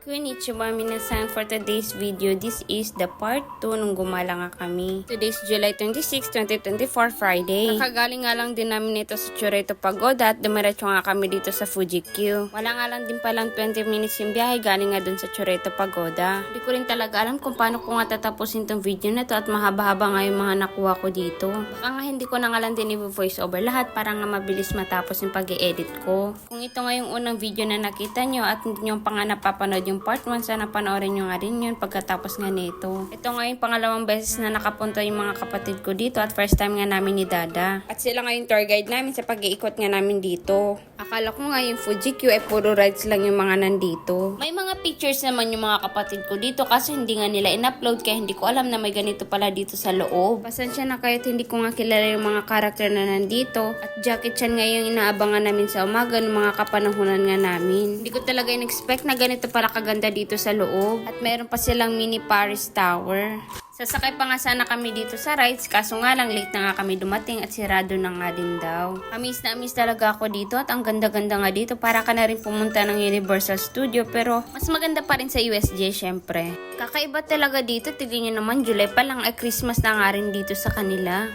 Konnichiwa minasan, for today's video, this is the part 2 nung gumala nga kami. Today's July 26, 2024, Friday. Nakagaling nga lang din namin ito sa Chureto Pagoda at dumiretso nga kami dito sa Fuji-Q. Wala nga lang din palang 20 minutes yung biyahe galing nga dun sa Chureto Pagoda. Hindi ko rin talaga alam kung paano ko nga tatapusin tong video na to at mahaba-haba nga yung mga nakuha ko dito. Baka nga hindi ko na nga lang din i-voice over lahat para nga mabilis matapos yung pag-i-edit ko. Kung ito nga yung unang video na nakita nyo at hindi nyo pa nga napapanood yung part 1, sana panoorin nyo nga rin yun pagkatapos nga nito. Ito nga yung pangalawang beses na nakapunta yung mga kapatid ko dito at first time nga namin ni Dada. At sila nga yung tour guide namin sa pag-iikot nga namin dito. Akala ko nga yung Fuji-Q ay puro rides lang yung mga nandito. May mga pictures naman yung mga kapatid ko dito kaso hindi nga nila in-upload kaya hindi ko alam na may ganito pala dito sa loob. Pasensya na kayo at hindi ko nga kilala yung mga karakter na nandito at Jackie Chan nga yung inaabangan namin sa umaga ng mga kapanahunan nga namin. Hindi ko talaga in-expect na ganito pala kaganda dito sa loob. At meron pa silang mini Paris Tower. Sasakay pa nga sana kami dito sa rides kaso nga lang late na nga kami dumating at sirado na nga din daw. Amis na amis talaga ako dito at ang ganda-ganda nga dito, para ka na rin pumunta ng Universal Studio pero mas maganda pa rin sa USJ syempre. Kakaiba talaga dito, tignan nyo naman July pa lang ay Christmas na nga rin dito sa kanila.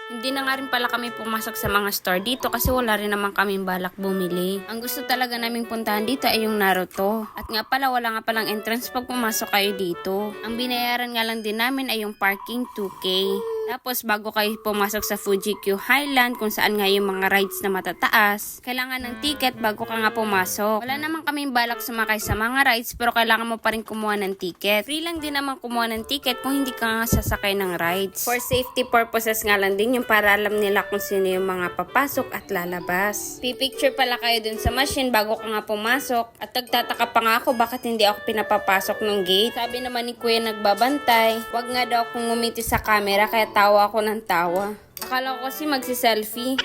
Hindi na nga rin pala kami pumasok sa mga store dito kasi wala rin naman kaming balak bumili. Ang gusto talaga naming puntahan dito ay yung Naruto. At nga pala wala nga palang entrance pag pumasok kayo dito. Ang binayaran nga lang din namin ay yung parking 2K. Tapos bago kayo pumasok sa Fuji-Q Highland kung saan nga yung mga rides na matataas, kailangan ng ticket bago ka nga pumasok. Wala naman kaming balak sumakay sa mga rides pero kailangan mo pa rin kumuha ng ticket. Free lang din naman kumuha ng ticket kung hindi ka nga sasakay ng rides. For safety purposes nga lang din yung para alam nila kung sino yung mga papasok at lalabas. Pipicture pala kayo dun sa machine bago ka nga pumasok at nagtataka pa nga ako bakit hindi ako pinapapasok ng gate. Sabi naman ni Kuya nagbabantay, wag nga daw akong ngumiti sa camera kaya tawa ako ng tawa. Akala ko kasi magsi-selfie.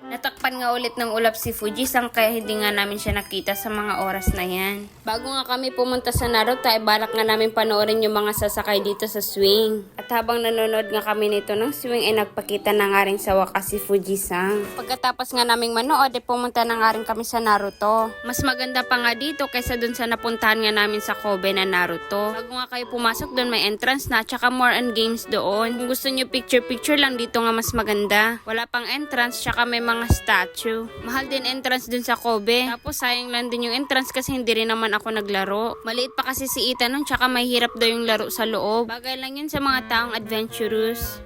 Natakpan nga ulit ng ulap si Fuji-san kaya hindi nga namin siya nakita sa mga oras na yan. Bago nga kami pumunta sa Naruto ay balak nga namin panoorin yung mga sasakay dito sa swing. At habang nanonood nga kami nito ng swing ay nagpakita na nga rin sa wakas si Fuji-san. Pagkatapos nga naming manood ay pumunta na nga rin kami sa Naruto. Mas maganda pa nga dito kaysa dun sa napuntahan nga namin sa Kobe na Naruto. Bago nga kayo pumasok dun may entrance na tsaka more on games doon. Kung gusto nyo picture lang dito nga mas maganda. Wala pang entrance tsaka may mga statue. Mahal din entrance dun sa Kobe. Tapos sayang lang din yung entrance kasi hindi rin naman ako naglaro. Maliit pa kasi si Ita nun tsaka mahirap daw yung laro sa loob. Bagay lang yun sa mga taong adventurous.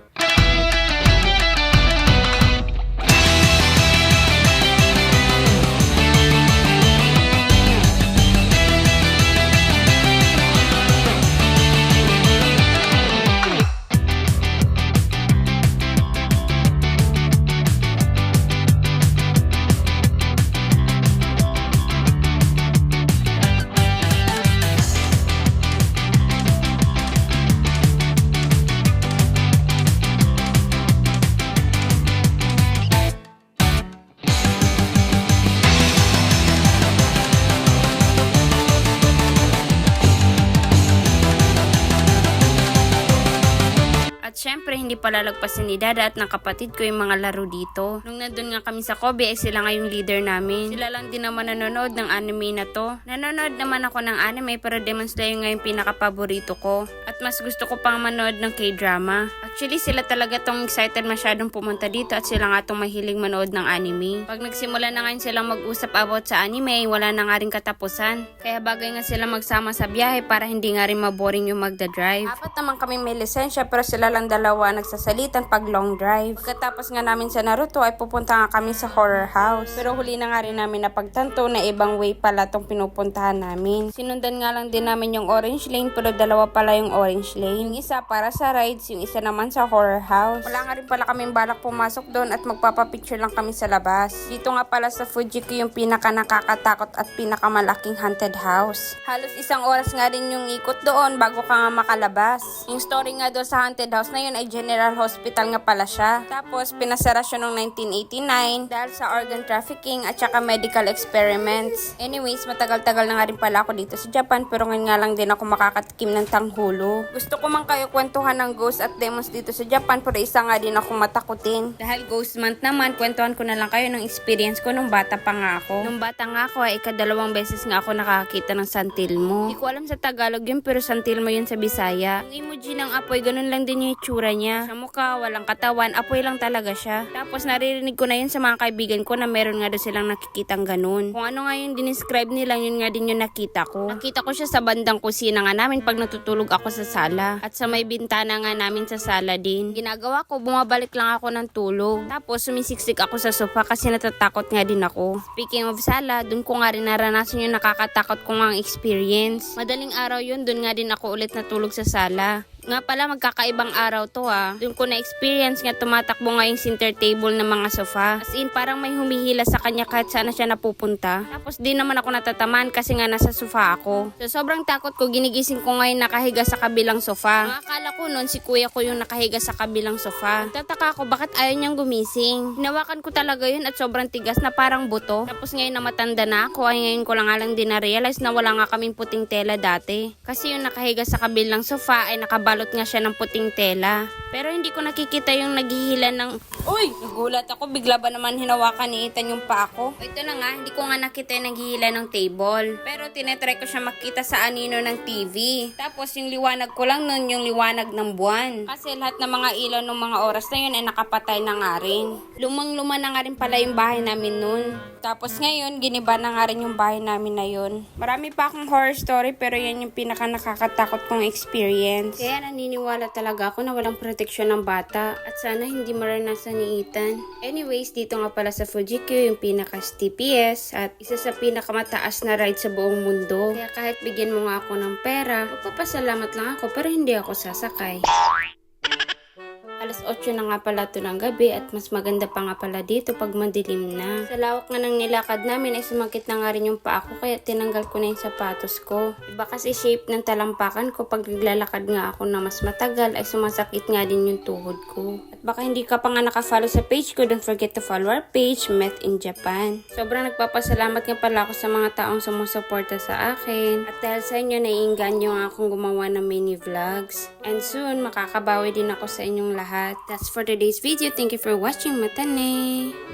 At syempre, hindi pala lagpasin ni Dada at ng kapatid ko yung mga laro dito. Nung nandun nga kami sa Kobe, ay sila nga yung leader namin. Sila lang din naman nanonood ng anime na to. Nanonood naman ako ng anime pero Demon Slayer nga yung pinaka-paborito ko. At mas gusto ko pang manood ng K-drama. Actually, sila talaga tong excited masyadong pumunta dito at sila nga tong mahilig manood ng anime. Pag nagsimula na ngayon silang mag-usap about sa anime, wala na nga rin katapusan. Kaya bagay nga sila magsama sa biyahe para hindi nga rin maboring yung magdadrive. Apat naman kami may lisensya pero sila lang dalawa nagsasalitan pag long drive. Pagkatapos nga namin sa Naruto ay pupunta nga kami sa horror house. Pero huli na nga rin namin napagtanto na ibang way pala tong pinupuntahan namin. Sinundan nga lang din namin yung orange lane pero dalawa pala yung orange lane. Yung isa para sa rides, yung isa naman sa horror house. Wala nga rin pala kaming balak pumasok doon at magpapapicture lang kami sa labas. Dito nga pala sa Fuji-Q yung pinaka nakakatakot at pinakamalaking haunted house. Halos isang oras nga rin yung ikot doon bago ka nga makalabas. Yung story nga doon sa haunted house na yun ay General Hospital nga pala siya. Tapos, pinasara siya noong 1989 dahil sa organ trafficking at saka medical experiments. Anyways, matagal-tagal na nga rin pala ako dito sa Japan pero ngayon nga lang din ako makakatikim ng tanghulo. Gusto ko man kayo kwentuhan ng ghost at demons dito sa Japan pero isa nga din ako matakutin. Dahil ghost month naman, kwentuhan ko na lang kayo ng experience ko nung bata pa nga ako. Nung bata nga ako ay ikadalawang beses nga ako nakakita ng santilmo. Hindi ko alam sa Tagalog yun pero santilmo yun sa Bisaya. Yung emoji ng apoy, ganun lang din yung itsura niya. Sa mukha, walang katawan, apoy lang talaga siya. Tapos naririnig ko na yun sa mga kaibigan ko na meron nga doon silang nakikitang ganun. Kung ano nga yung dinescribe nila, yun nga din yung nakita ko. Nakita ko siya sa bandang kusina nga namin pag natutulog ako sa sala. At sa may bintana nga namin sa sala din. Ginagawa ko, bumabalik lang ako ng tulog. Tapos sumisiksik ako sa sofa kasi natatakot nga din ako. Speaking of sala, dun ko nga rin naranasan yung nakakatakot kong ang experience. Madaling araw yun, dun nga din ako ulit natulog sa sala. Nga pala, magkakaibang araw to Doon ko na-experience nga tumatakbo nga yung center table ng mga sofa. As in, parang may humihila sa kanya kahit sana siya napupunta. Tapos di naman ako natatamaan kasi nga nasa sofa ako. So sobrang takot ko, ginigising ko ngayon nakahiga sa kabilang sofa. Ang akala ko noon si kuya ko yung nakahiga sa kabilang sofa. Tataka ko bakit ayaw niyang gumising. Hinawakan ko talaga yun at sobrang tigas na parang buto. Tapos ngayon na matanda na ako ay ngayon ko lang alang din na-realize na wala nga kaming puting tela dati. Kasi yung nakahiga sa kabilang sofa ay nakabalot nga siya ng puting tela. Pero hindi ko nakikita yung naghihila ng... Uy! Nagulat ako. Bigla ba naman hinawakan ni Ethan yung paa ko? Ito na nga, hindi ko nga nakita yung naghihila ng table. Pero tinetry ko siya makita sa anino ng TV. Tapos yung liwanag ko lang nun, yung liwanag ng buwan. Kasi lahat ng mga ilaw ng mga oras na yun ay nakapatay na nga rin. Lumang-luma na nga rin pala yung bahay namin nun. Tapos ngayon, giniba na nga rin yung bahay namin na yun. Marami pa akong horror story pero yan yung pinaka nakakatakot kong experience. Kaya naniniwala talaga ako na walang proteksyon ng bata at sana hindi maranasan ni Ethan. Anyways, dito nga pala sa Fuji-Q yung pinaka-steepiest at isa sa pinakamataas na ride sa buong mundo. Kaya kahit bigyan mo nga ako ng pera, magpapasalamat lang ako pero hindi ako sasakay. Alas 8 na nga pala ito ng gabi at mas maganda pa nga pala dito pag madilim na. Sa lawak nga ng nilakad namin ay sumakit na nga rin yung paa ko kaya tinanggal ko na yung sapatos ko. Iba kasi shape ng talampakan ko pag naglalakad nga ako na mas matagal ay sumasakit nga din yung tuhod ko. At baka hindi ka pa nga nakafollow sa page ko, don't forget to follow our page, Met in Japan. Sobrang nagpapasalamat nga pala ako sa mga taong sumusuporta sa akin. At dahil sa inyo, naiinganyo nga akong gumawa ng mini vlogs. And soon, makakabawi din ako sa inyong lahat. That's for today's video. Thank you for watching. Matane!